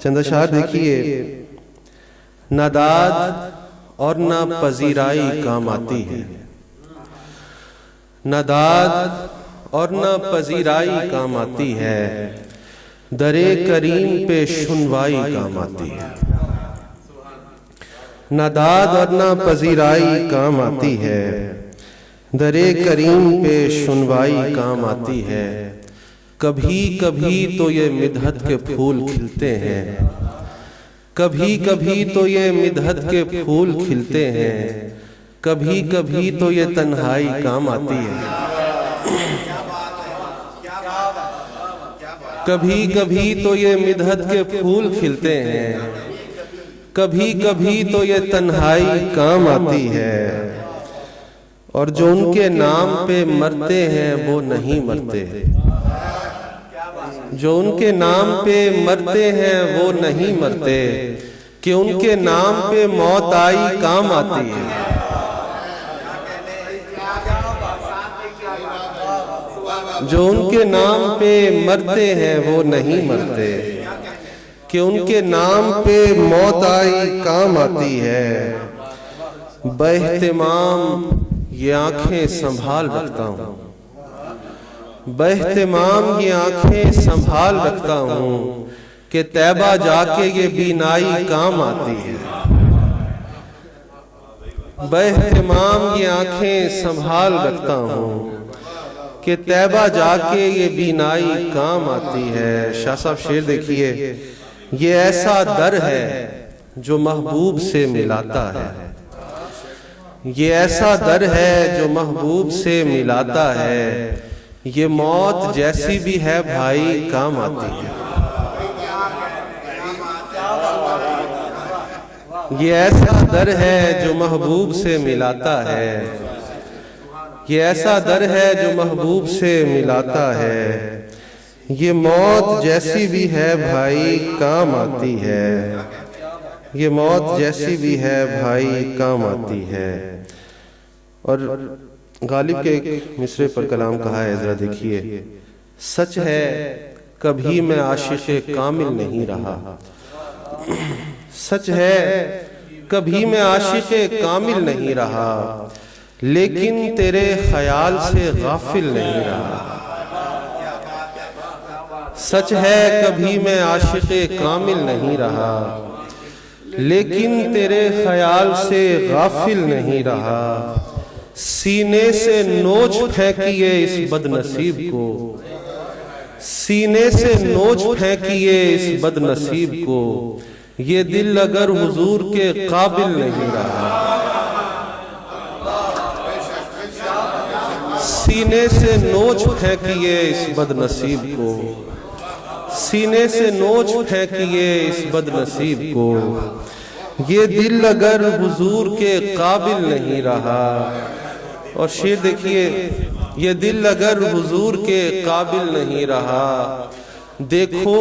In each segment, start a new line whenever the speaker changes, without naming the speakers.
چند اشعار دیکھیے، نہ داد اور نہ پذیرائی کام آتی ہے، نہ داد اور نہ پذیرائی کام آتی ہے، در کریم پہ شنوائی کام آتی ہے۔ نہ داد اور نہ پذیرائی کام آتی ہے، در کریم پہ شنوائی کام آتی ہے۔ کبھی کبھی تو یہ مدحت کے پھول کھلتے ہیں، کبھی کبھی تو یہ مدحت کے پھول کھلتے ہیں، کبھی کبھی تو یہ تنہائی کام آتی ہے۔ کبھی کبھی تو یہ مدحت کے پھول کھلتے ہیں، کبھی کبھی تو یہ تنہائی کام آتی ہے۔ اور جو ان کے نام پہ مرتے ہیں وہ نہیں مرتے، جو ان کے نام پہ مرتے ہیں وہ نہیں مرتے، کہ ان کے نام پہ موت آئی کام آتی ہے۔ جو ان کے نام پہ مرتے ہیں وہ نہیں مرتے، کہ ان کے نام پہ موت آئی کام آتی ہے۔ باہتمام یہ آنکھیں سنبھال رکھتا ہوں، باہتمام یہ آنکھیں سنبھال رکھتا ہوں، کہ طیبہ جا کے یہ بینائی کام آتی ہے۔ باہتمام یہ آنکھیں سنبھال رکھتا ہوں، کہ طیبہ جا کے یہ بینائی کام آتی ہے۔ شاہ صاحب شعر دیکھیے، یہ ایسا در ہے جو محبوب سے ملاتا ہے، یہ ایسا در ہے جو محبوب سے ملاتا ہے، یہ موت جیسی بھی ہے بھائی کام آتی ہے۔ یہ ایسا در ہے جو محبوب سے ملاتا ہے، یہ ایسا در ہے جو محبوب سے ملاتا ہے، یہ موت جیسی بھی ہے بھائی کام آتی ہے، یہ موت جیسی بھی ہے بھائی کام آتی ہے۔ اور غالب کے ایک مصرے پر کلام کہا ہے، ذرا دیکھیے، سچ ہے کبھی میں عاشق کامل نہیں رہا، سچ ہے کبھی میں عاشق کامل نہیں رہا، لیکن تیرے خیال سے غافل نہیں رہا۔ سچ ہے کبھی میں عاشق کامل نہیں رہا، لیکن تیرے خیال سے غافل نہیں رہا۔ سینے سے نوچ پھینکیے اس بد نصیب کو، سینے سے نوچ پھینکیے اس بد نصیب کو، یہ دل اگر حضور کے قابل نہیں رہا۔ سینے سے نوچ پھینکیے اس بد نصیب کو، سینے سے نوچ پھینکیے اس بد نصیب کو، یہ دل اگر حضور کے قابل نہیں رہا۔ اور شعر دیکھیے، یہ دل اگر حضور کے قابل نہیں رہا، دیکھو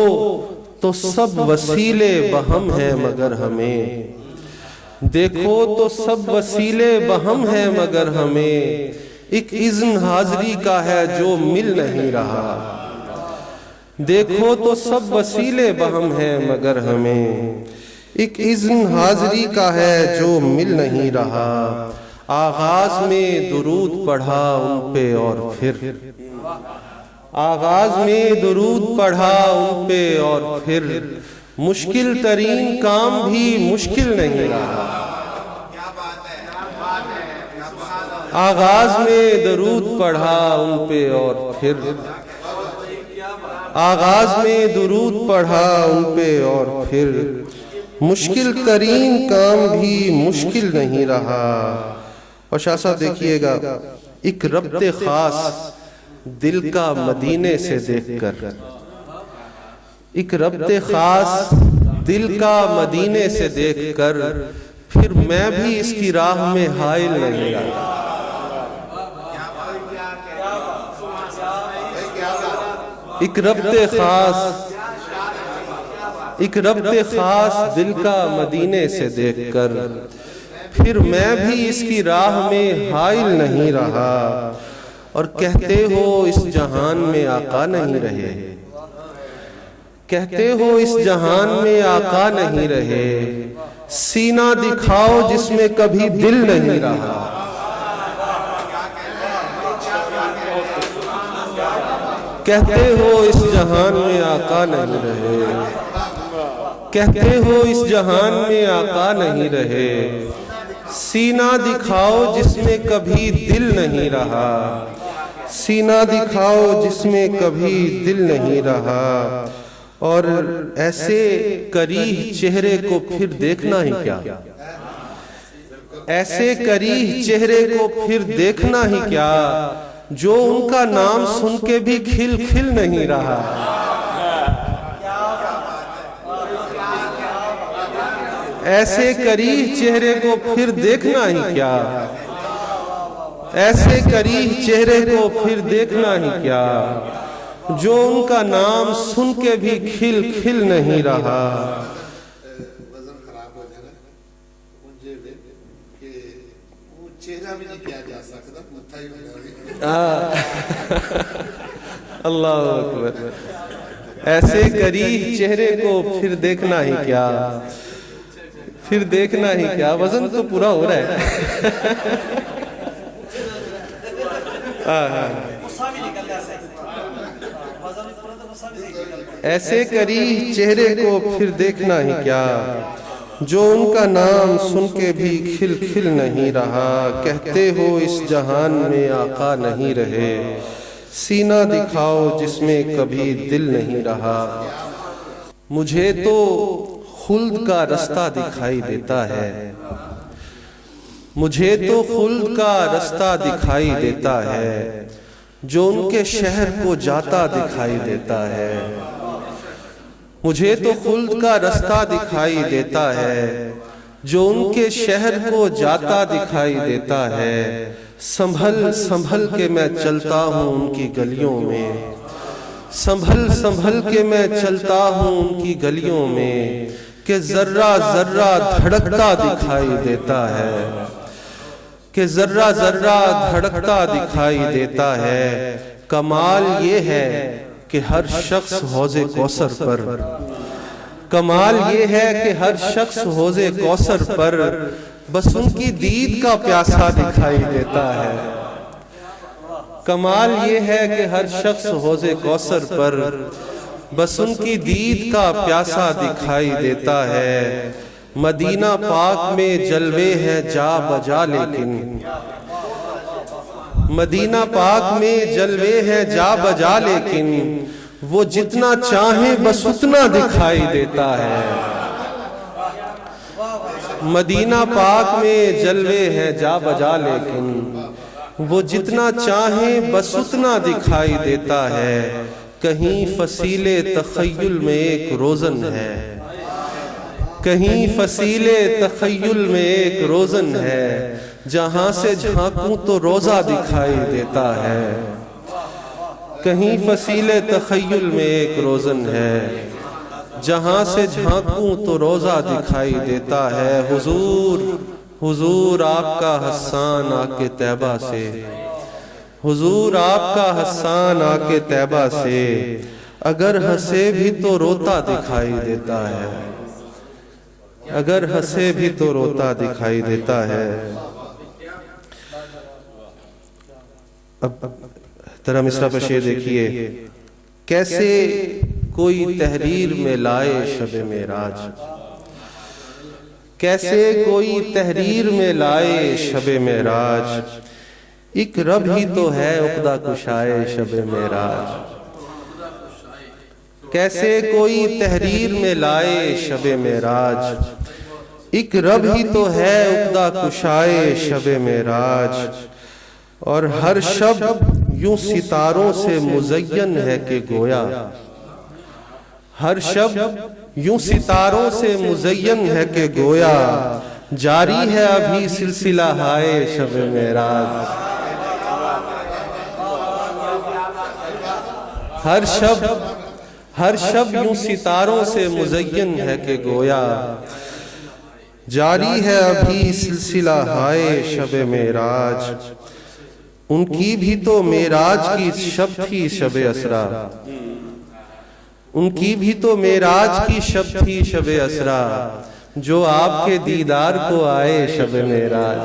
تو سب وسیلے بہم ہیں مگر ہمیں، دیکھو تو سب وسیلے بہم ہیں مگر ہمیں، ایک اذن حاضری کا ہے جو مل نہیں رہا۔ دیکھو تو سب وسیلے بہم ہیں مگر ہمیں، ایک اذن حاضری کا ہے جو مل نہیں رہا۔ آغاز میں درود پڑھا ان پہ اور پھر، آغاز میں درود پڑھا ان پہ اور پھر، مشکل ترین کام بھی مشکل نہیں رہا۔ آغاز میں درود پڑھا ان پہ اور پھر، آغاز میں درود پڑھا ان پہ اور پھر، مشکل ترین کام بھی مشکل نہیں رہا۔ اور شاہ صاحب دیکھیے گا، ایک ربط خاص دل کا مدینے سے دیکھ کر، ایک ربط خاص دل کا مدینے سے دیکھ کر، پھر میں بھی اس کی راہ میں حائل نہیں رہا۔ ایک ربط خاص، ایک ربط خاص دل کا مدینے سے دیکھ کر، پھر میں بھی اس کی راہ میں حائل نہیں رہا۔ اور کہتے ہو اس جہان میں آقا نہیں رہے، کہتے ہو اس جہان میں آقا نہیں رہے، سینہ دکھاؤ جس میں کبھی دل نہیں رہا۔ کہتے ہو اس جہان میں آقا نہیں رہے، کہتے ہو اس جہان میں آقا نہیں رہے، سینہ دکھاؤ جس میں کبھی دل نہیں رہا، سینہ دکھاؤ جس میں کبھی دل نہیں رہا۔ اور ایسے کریہ چہرے کو پھر دیکھنا ہی کیا، ایسے کریہ چہرے کو پھر دیکھنا ہی کیا، جو ان کا نام سن کے بھی کھل کھل نہیں رہا۔ ایسے کریہ چہرے کو پھر دیکھنا ہی کیا، ایسے کریہ چہرے کو پھر دیکھنا ہی کیا، جو ان کا نام سن کے بھی کھل کھل نہیں رہا۔
وزن خراب ہو جائے مجھے کہ وہ چہرہ بھی نہیں کیا جا سکتا، پتھا ہی ہو جائے۔
اللہ اکبر۔ ایسے کریہ چہرے کو پھر دیکھنا ہی کیا، پھر دیکھنا ہی کیا، وزن تو پورا ہو رہا ہے۔ ایسے کریہ چہرے کو پھر دیکھنا ہی کیا، جو ان کا نام سن کے بھی کھل کھل نہیں رہا۔ کہتے ہو اس جہان میں آقا نہیں رہے، سینہ دکھاؤ جس میں کبھی دل نہیں رہا۔ مجھے تو خلد کا رستہ دکھائی دیتا ہے، مجھے تو خلد کا رستہ دکھائی دیتا ہے، جو ان کے شہر کو جاتا دکھائی دیتا ہے۔ مجھے تو خلد کا رستہ دکھائی دیتا ہے، جو ان کے شہر کو جاتا دکھائی دیتا ہے۔ سنبھل سنبھل کے میں چلتا ہوں ان کی گلیوں میں، سنبھل سنبھل کے میں چلتا ہوں ان کی گلیوں میں، کہ ذرہ ذرہ دھڑکتا دکھائی دیتا ہے، کہ ذرہ ذرہ دھڑکتا دکھائی دیتا ہے۔ کمال یہ ہے کہ ہر شخص حوض کوثر پر، کمال یہ ہے کہ ہر شخص حوض کوثر پر بس ان کی دید کا پیاسا دکھائی دیتا ہے۔ کمال یہ ہے کہ ہر شخص حوض کوثر پر بس ان کی دید کا پیاسا دکھائی دیتا ہے۔ مدینہ پاک میں جلوے ہیں جا بجا لیکن، مدینہ پاک میں جلوے ہیں جا بجا لیکن، وہ جتنا چاہیں بس اتنا دکھائی دیتا ہے۔ مدینہ پاک میں جلوے ہیں جا بجا لیکن، وہ جتنا چاہیں بس اتنا دکھائی دیتا ہے۔ کہیں فصیل تخیل میں ایک روزن ہے، کہیں فصیل تخیل میں ایک روزن ہے، جہاں سے جھانکوں تو روزہ دکھائی دیتا ہے۔ کہیں فصیل تخیل میں ایک روزن ہے، جہاں سے جھانکوں تو روزہ دکھائی دیتا ہے۔ حضور حضور آپ کا حسان آ کے طیبہ سے، حضور آپ کا حسان آ کے طیبہ سے، اگر ہنسے بھی تو روتا دکھائی دیتا ہے، اگر ہنسے بھی تو روتا دکھائی دیتا ہے۔ اب ترا مصرع پر شعر دیکھیے، کیسے کوئی تحریر میں لائے شب معراج، کیسے کوئی تحریر میں لائے شب معراج، ایک رب ہی تو ہے عقدہ کشائے شب معراج۔ کیسے کوئی تحریر میں لائے شب معراج، ایک رب ہی تو ہے عقدہ کشائے شب معراج۔ اور ہر شب یوں ستاروں سے مزین ہے کہ گویا، ہر شب یوں ستاروں سے مزین ہے کہ گویا، جاری ہے ابھی سلسلہ ہائے شب معراج۔ ہر شب یوں ستاروں سے مزین ہے کہ گویا، جاری ہے ابھی سلسلہ ہائے شب معراج۔ ان کی بھی تو معراج کی شب تھی شب اسرا، ان کی بھی تو معراج کی شب تھی شب اسرا، جو آپ کے دیدار کو آئے شب معراج۔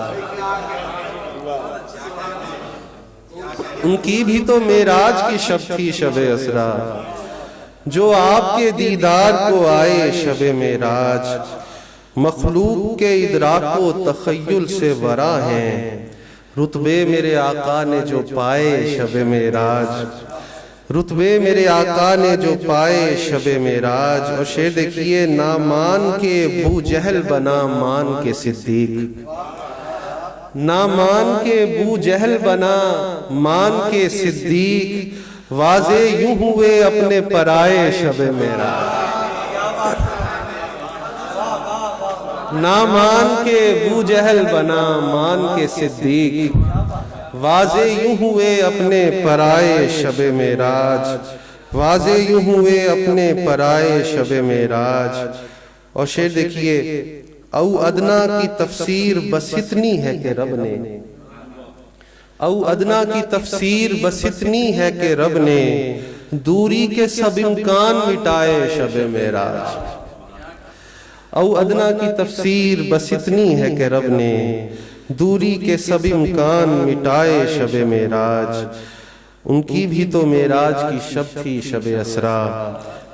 ان کی بھی تو معراج کی شب تھی شب اسرا، جو آپ کے دیدار کو آئے شب معراج۔ مخلوق کے ادراک و تخیل سے ورا ہیں رتبے میرے آقا نے جو پائے شب معراج، رتبے میرے آقا نے جو پائے شب معراج۔ اور شعر دیکھیے، نہ مان کے ابو جہل بنا مان کے صدیق، نہ مان کے ابو جہل بنا مان کے صدیق، واضح یوں ہوئے اپنے پرائے شب معراج۔ نہ مان کے ابو جہل بنا مان کے صدیق، واضح یوں ہوئے اپنے پرائے شب معراج، واضح یوں ہوئے اپنے پرائے شب معراج۔ اور شعر دیکھیے، او ادنا کی تفسیر بس اتنی ہے کہ رب نے، او ادنا کی تفسیر بس اتنی ہے کہ رب نے دوری کے سب امکان مٹائے شب معراج۔ او ادنا کی تفسیر بس اتنی ہے کہ رب نے دوری کے سب امکان مٹائے شب معراج۔ ان کی بھی تو معراج کی شب تھی شب اسرا،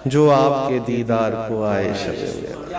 جو آپ کے دیدار کو آئے شب معراج۔